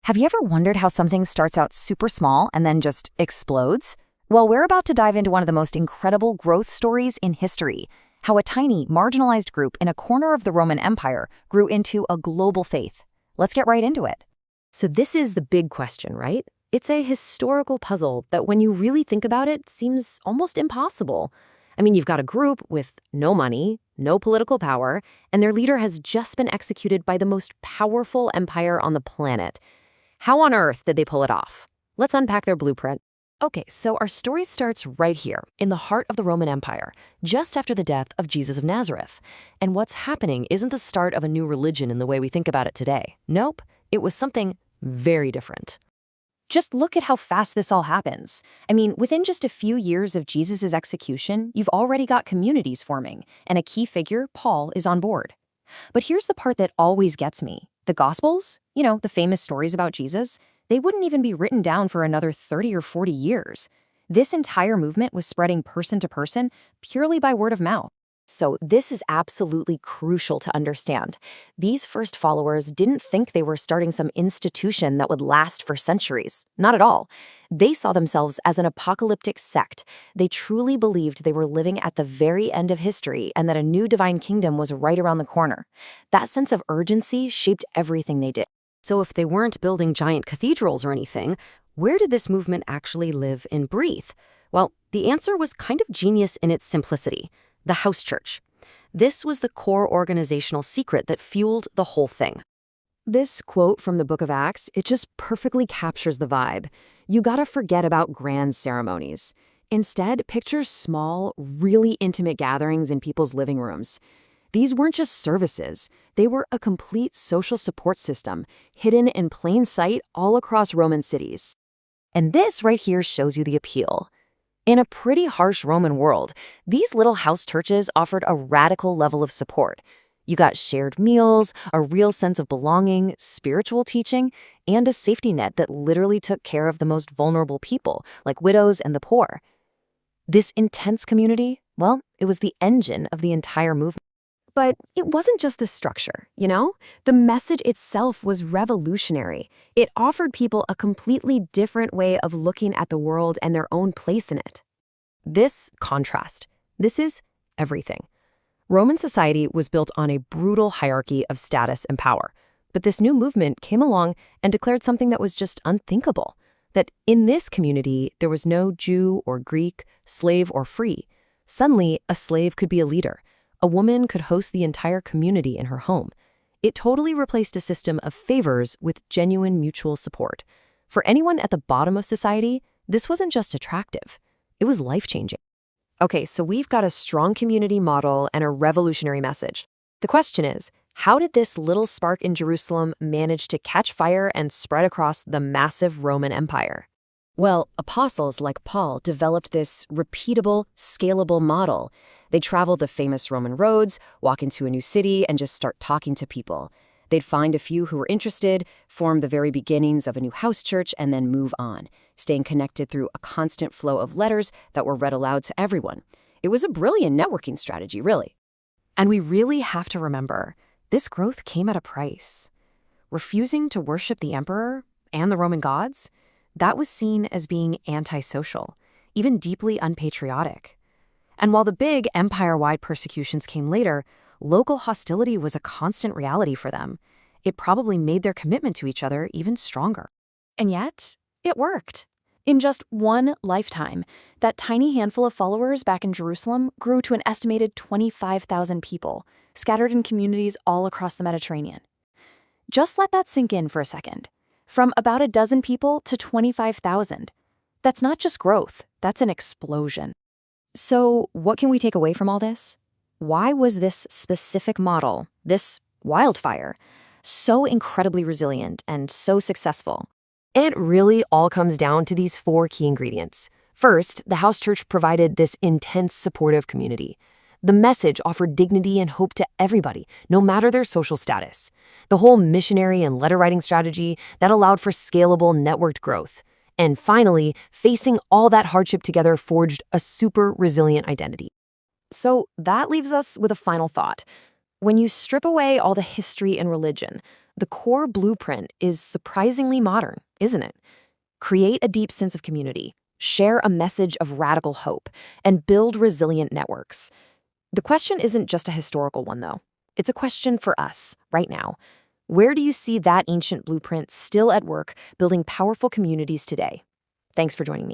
Have you ever wondered how something starts out super small and then just explodes? Well, we're about to dive into one of the most incredible growth stories in history, how a tiny, marginalized group in a corner of the Roman Empire grew into a global faith. Let's get right into it. So this is the big question, right? It's a historical puzzle that when you really think about it, seems almost impossible. I mean, you've got a group with no money, no political power, and their leader has just been executed by the most powerful empire on the planet. How on earth did they pull it off? Let's unpack their blueprint. Okay, so our story starts right here, in the heart of the Roman Empire, just after the death of Jesus of Nazareth. And what's happening isn't the start of a new religion in the way we think about it today. Nope, it was something very different. Just look at how fast this all happens. I mean, within just a few years of Jesus' execution, you've already got communities forming, and a key figure, Paul, is on board. But here's the part that always gets me. The Gospels, the famous stories about Jesus, they wouldn't even be written down for another 30 or 40 years. This entire movement was spreading person to person purely by word of mouth. So this is absolutely crucial to understand. These first followers didn't think they were starting some institution that would last for centuries. Not at all. They saw themselves as an apocalyptic sect. They truly believed they were living at the very end of history and that a new divine kingdom was right around the corner. That sense of urgency shaped everything they did. So if they weren't building giant cathedrals or anything, where did this movement actually live and breathe? Well, the answer was kind of genius in its simplicity. The house church. This was the core organizational secret that fueled the whole thing. This quote from the book of Acts, it just perfectly captures the vibe. You gotta forget about grand ceremonies. Instead, picture small, really intimate gatherings in people's living rooms. These weren't just services. They were a complete social support system, hidden in plain sight all across Roman cities. And this right here shows you the appeal. In a pretty harsh Roman world, these little house churches offered a radical level of support. You got shared meals, a real sense of belonging, spiritual teaching, and a safety net that literally took care of the most vulnerable people, like widows and the poor. This intense community, well, it was the engine of the entire movement. But it wasn't just the structure, The message itself was revolutionary. It offered people a completely different way of looking at the world and their own place in it. This contrast, this is everything. Roman society was built on a brutal hierarchy of status and power. But this new movement came along and declared something that was just unthinkable. That in this community, there was no Jew or Greek, slave or free. Suddenly, a slave could be a leader. A woman could host the entire community in her home. It totally replaced a system of favors with genuine mutual support. For anyone at the bottom of society, this wasn't just attractive. It was life-changing. Okay, so we've got a strong community model and a revolutionary message. The question is, how did this little spark in Jerusalem manage to catch fire and spread across the massive Roman Empire? Well, apostles like Paul developed this repeatable, scalable model. They'd travel the famous Roman roads, walk into a new city, and just start talking to people. They'd find a few who were interested, form the very beginnings of a new house church, and then move on, staying connected through a constant flow of letters that were read aloud to everyone. It was a brilliant networking strategy, really. And we really have to remember, this growth came at a price. Refusing to worship the emperor and the Roman gods, that was seen as being antisocial, even deeply unpatriotic. And while the big empire-wide persecutions came later, local hostility was a constant reality for them. It probably made their commitment to each other even stronger. And yet, it worked. In just one lifetime, that tiny handful of followers back in Jerusalem grew to an estimated 25,000 people, scattered in communities all across the Mediterranean. Just let that sink in for a second. From about a dozen people to 25,000. That's not just growth, that's an explosion. So what can we take away from all this? Why was this specific model, this wildfire, so incredibly resilient and so successful? It really all comes down to these 4 key ingredients. First, the house church provided this intense supportive community. The message offered dignity and hope to everybody, no matter their social status. The whole missionary and letter-writing strategy that allowed for scalable, networked growth. And finally, facing all that hardship together forged a super resilient identity. So that leaves us with a final thought. When you strip away all the history and religion, The core blueprint is surprisingly modern, isn't it? Create a deep sense of community, share a message of radical hope, and build resilient networks. The question isn't just a historical one, though. It's a question for us, right now. Where do you see that ancient blueprint still at work, building powerful communities today? Thanks for joining me.